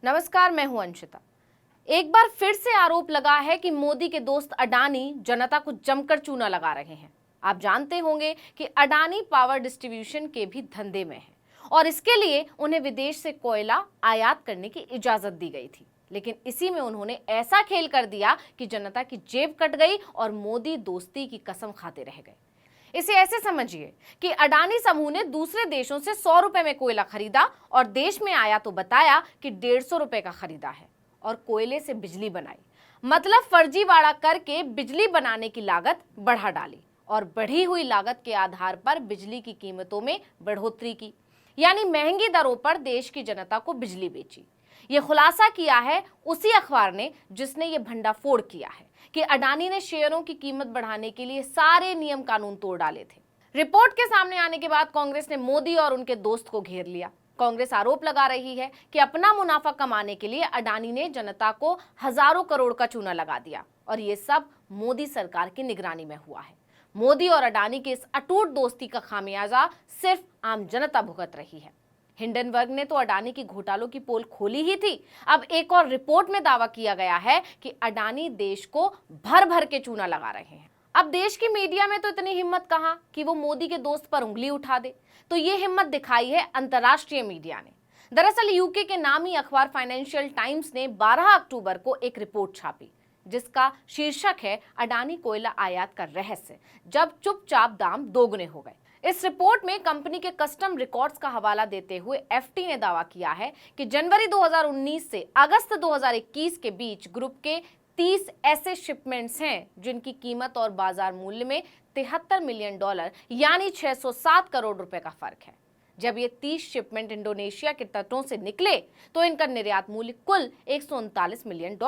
नमस्कार, मैं हूं अंशिता। एक बार फिर से आरोप लगा है कि मोदी के दोस्त अडानी जनता को जमकर चूना लगा रहे हैं। आप जानते होंगे कि अडानी पावर डिस्ट्रीब्यूशन के भी धंधे में है और इसके लिए उन्हें विदेश से कोयला आयात करने की इजाजत दी गई थी। लेकिन इसी में उन्होंने ऐसा खेल कर दिया कि जनता की जेब कट गई और मोदी दोस्ती की कसम खाते रह गए। इसे ऐसे समझिए कि अडानी समूह ने दूसरे देशों से 100 रुपए में कोयला खरीदा और देश में आया तो बताया कि 150 रुपए का खरीदा है और कोयले से बिजली बनाई। मतलब फर्जीवाड़ा करके बिजली बनाने की लागत बढ़ा डाली और बढ़ी हुई लागत के आधार पर बिजली की कीमतों में बढ़ोतरी की, यानी महंगी दरों पर देश की जनता को बिजली बेची। यह खुलासा किया है उसी अखबार ने जिसने ये भंडाफोड़ किया है कि अडानी ने शेयरों की कीमत बढ़ाने के लिए सारे नियम कानून तोड़ डाले थे। रिपोर्ट के सामने आने के बाद कांग्रेस ने मोदी और उनके दोस्त को घेर लिया। कांग्रेस आरोप लगा रही है कि अपना मुनाफा कमाने के लिए अडानी ने जनता को हजारों करोड़ का चूना लगा दिया और ये सब मोदी सरकार की निगरानी में हुआ है। मोदी और अडानी की इस अटूट दोस्ती का खामियाजा सिर्फ आम जनता भुगत रही है। हिंडनबर्ग ने तो अडानी की घोटालों की पोल खोली ही थी। अब एक और रिपोर्ट में दावा किया गया है कि अडानी देश को भर भर के चूना लगा रहे हैं। अब देश की मीडिया में तो इतनी हिम्मत कहां कि वो मोदी के दोस्त पर उंगली उठा दे, तो ये हिम्मत दिखाई है अंतर्राष्ट्रीय मीडिया ने। दरअसल यूके के नामी अखबार फाइनेंशियल टाइम्स ने 12 अक्टूबर को एक रिपोर्ट छापी जिसका शीर्षक है अडानी कोयला आयात का रहस्य, जब चुपचाप दाम दोगुने हो गए। इस रिपोर्ट में कंपनी के कस्टम रिकॉर्ड्स का हवाला देते हुए एफटी ने दावा किया है कि जनवरी 2019 से अगस्त 2021 के बीच ग्रुप के 30 ऐसे शिपमेंट्स हैं जिनकी कीमत और बाजार मूल्य में $73 मिलियन यानी 607 करोड़ रुपए का फर्क है। जब ये 30 शिपमेंट इंडोनेशिया के तटों से निकले तो इनका निर्यात मूल्य कुल $139 मिलियन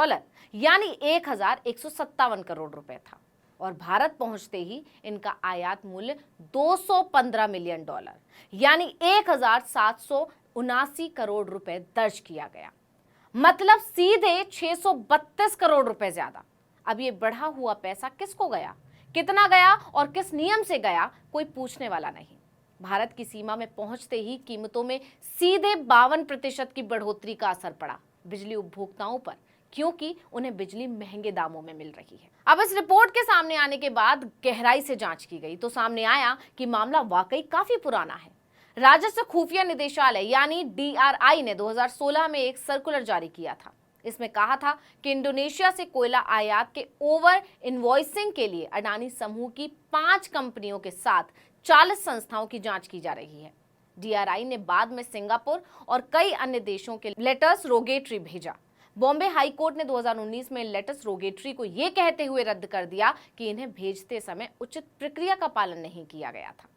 यानी 1157 करोड़ रुपए था और भारत पहुंचते ही इनका आयात मूल्य $215 मिलियन यानी 1779 करोड़ रुपए दर्ज किया गया। मतलब सीधे 632 करोड़ रुपए ज्यादा। अब ये बढ़ा हुआ पैसा किसको गया, कितना गया और किस नियम से गया, कोई पूछने वाला नहीं। भारत की सीमा में पहुंचते ही कीमतों में सीधे 52% की बढ़ोतरी का असर पड़ा बिजली उपभोक्ताओं पर, क्योंकि उन्हें बिजली महंगे दामों में मिल रही है। अब इस रिपोर्ट के सामने आने के बाद गहराई से जांच की गई तो सामने आया कि मामला वाकई काफी पुराना है। राजस्व खुफिया निदेशालय यानी DRI ने 2016 में एक सर्कुलर जारी किया था। इसमें कहा था कि इंडोनेशिया से कोयला आयात के ओवर इनवॉइसिंग के लिए अडानी समूह की 5 कंपनियों के साथ 40 संस्थाओं की जांच की जा रही है। DRI ने बाद में सिंगापुर और कई अन्य देशों के लेटर्स रोगेटरी भेजा। बॉम्बे हाई कोर्ट ने 2019 में लेटस रोगेटरी को यह कहते हुए रद्द कर दिया कि इन्हें भेजते समय उचित प्रक्रिया का पालन नहीं किया गया था।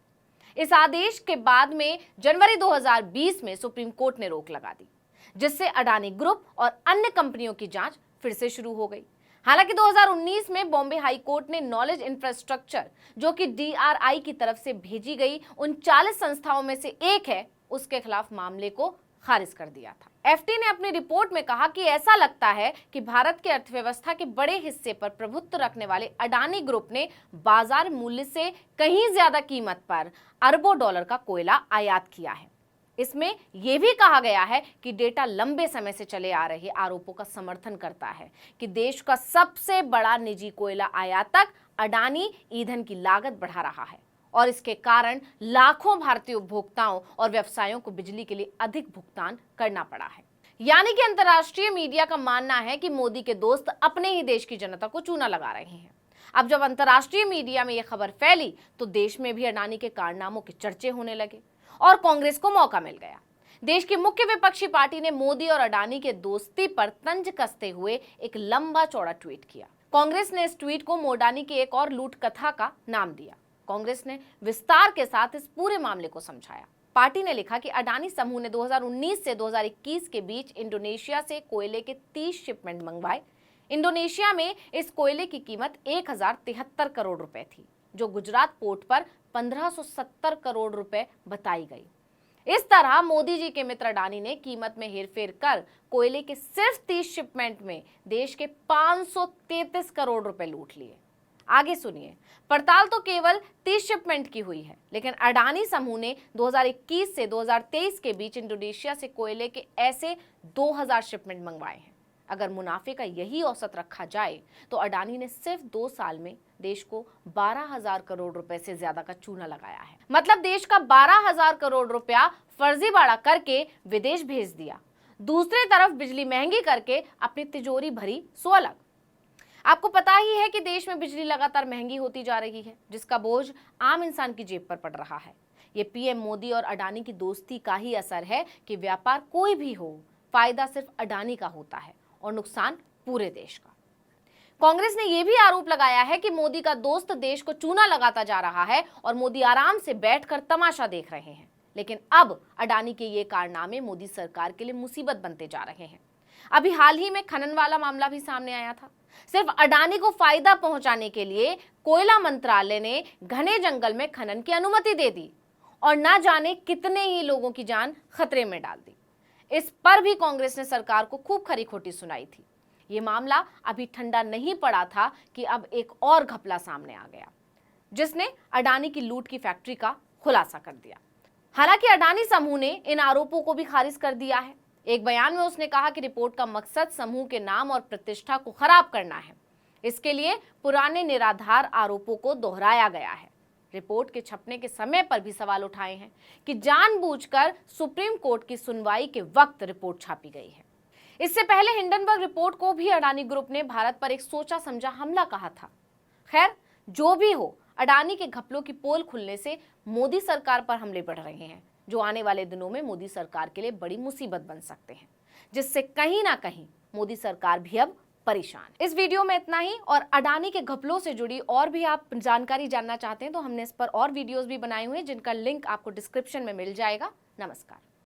इस आदेश के बाद में जनवरी 2020 में सुप्रीम कोर्ट ने रोक लगा दी, जिससे अडानी ग्रुप और अन्य कंपनियों की जांच फिर से शुरू हो गई। हालांकि 2019 में बॉम्बे हाई कोर्ट ने नॉलेज इंफ्रास्ट्रक्चर, जो कि DRI की तरफ से भेजी गई उन 40 संस्थाओं में से एक है, उसके खिलाफ मामले को खारिज कर दिया था। एफटी ने अपनी रिपोर्ट में कहा कि ऐसा लगता है कि भारत के अर्थव्यवस्था के बड़े हिस्से पर प्रभुत्व रखने वाले अडानी ग्रुप ने बाजार मूल्य से कहीं ज्यादा कीमत पर अरबों डॉलर का कोयला आयात किया है। इसमें यह भी कहा गया है कि डेटा लंबे समय से चले आ रहे आरोपों का समर्थन करता है कि देश का सबसे बड़ा निजी कोयला आयातक अडानी ईंधन की लागत बढ़ा रहा है और इसके कारण लाखों भारतीय उपभोक्ताओं और व्यवसायों को बिजली के लिए अधिक भुगतान करना पड़ा है। यानी कि अंतर्राष्ट्रीय मीडिया का मानना है कि मोदी के दोस्त अपने ही देश की जनता को चूना लगा रहे हैं। अब जब अंतर्राष्ट्रीय मीडिया में यह खबर फैली तो देश में भी अडानी के कारनामों के चर्चे होने लगे और कांग्रेस को मौका मिल गया। देश की मुख्य विपक्षी पार्टी ने मोदी और अडानी के दोस्ती पर तंज कसते हुए एक लंबा चौड़ा ट्वीट किया। कांग्रेस ने इस ट्वीट को मोडानी की एक और लूट कथा का नाम दिया। कांग्रेस ने विस्तार के साथ इस पूरे मामले को समझाया। पार्टी ने लिखा कि अडानी समूह ने 2019 से 2021 के बीच इंडोनेशिया से कोयले के 30 शिपमेंट मंगवाए। इंडोनेशिया में इस कोयले की कीमत 1073 करोड़ रुपए थी, जो गुजरात पोर्ट पर 1570 करोड़ रुपए बताई गई। इस तरह मोदी जी के मित्र अडानी ने कीमत में हेरफेर कर कोयले के सिर्फ 30 शिपमेंट में देश के 533 करोड़ रुपए लूट लिए। आगे सुनिए, पड़ताल तो केवल 30 शिपमेंट की हुई है, लेकिन अडानी समूह ने 2021 से 2023 के बीच इंडोनेशिया से कोयले के ऐसे 2000 शिपमेंट मंगवाए हैं। अगर मुनाफे का यही औसत रखा जाए तो अडानी ने सिर्फ 2 साल में देश को 12,000 करोड़ रुपए से ज्यादा का चूना लगाया है। मतलब देश का 12,000 करोड़ रुपया फर्जीवाड़ा करके विदेश भेज दिया। दूसरी तरफ बिजली महंगी करके अपनी तिजोरी भरी सो अलग। आपको पता ही है कि देश में बिजली लगातार महंगी होती जा रही है, जिसका बोझ आम इंसान की जेब पर पड़ रहा है। ये पीएम मोदी और अडानी की दोस्ती का ही असर है कि व्यापार कोई भी हो, फायदा सिर्फ अडानी का होता है और नुकसान पूरे देश का। कांग्रेस ने यह भी आरोप लगाया है कि मोदी का दोस्त देश को चूना लगाता जा रहा है और मोदी आराम से बैठकर तमाशा देख रहे हैं। लेकिन अब अडानी के ये कारनामे मोदी सरकार के लिए मुसीबत बनते जा रहे हैं। अभी हाल ही में खनन वाला मामला भी सामने आया था। सिर्फ अडानी को फायदा पहुंचाने के लिए कोयला मंत्रालय ने घने जंगल में खनन की अनुमति दे दी और ना जाने कितने ही लोगों की जान खतरे में डाल दी। इस पर भी कांग्रेस ने सरकार को खूब खरी खोटी सुनाई थी। ये मामला अभी ठंडा नहीं पड़ा था कि अब एक और घपला सामने आ गया, जिसने अडानी की लूट की फैक्ट्री का खुलासा कर दिया। हालांकि अडानी समूह ने इन आरोपों को भी खारिज कर दिया है। एक बयान में उसने कहा कि रिपोर्ट का मकसद समूह के नाम और प्रतिष्ठा को खराब करना है। इसके लिए पुराने निराधार आरोपों को दोहराया गया है। रिपोर्ट के छपने के समय पर भी सवाल उठाए हैं कि जानबूझकर सुप्रीम कोर्ट की सुनवाई के वक्त रिपोर्ट छापी गई है। इससे पहले हिंडनबर्ग रिपोर्ट को भी अडानी ग्रुप ने भारत पर एक सोचा समझा हमला कहा था। खैर, जो भी हो, अडानी के घपलों की पोल खुलने से मोदी सरकार पर हमले बढ़ रहे हैं, जो आने वाले दिनों में मोदी सरकार के लिए बड़ी मुसीबत बन सकते हैं, जिससे कहीं ना कहीं मोदी सरकार भी अब परेशान। इस वीडियो में इतना ही, और अडानी के घपलों से जुड़ी और भी आप जानकारी जानना चाहते हैं तो हमने इस पर और वीडियोस भी बनाए हुए हैं, जिनका लिंक आपको डिस्क्रिप्शन में मिल जाएगा। नमस्कार।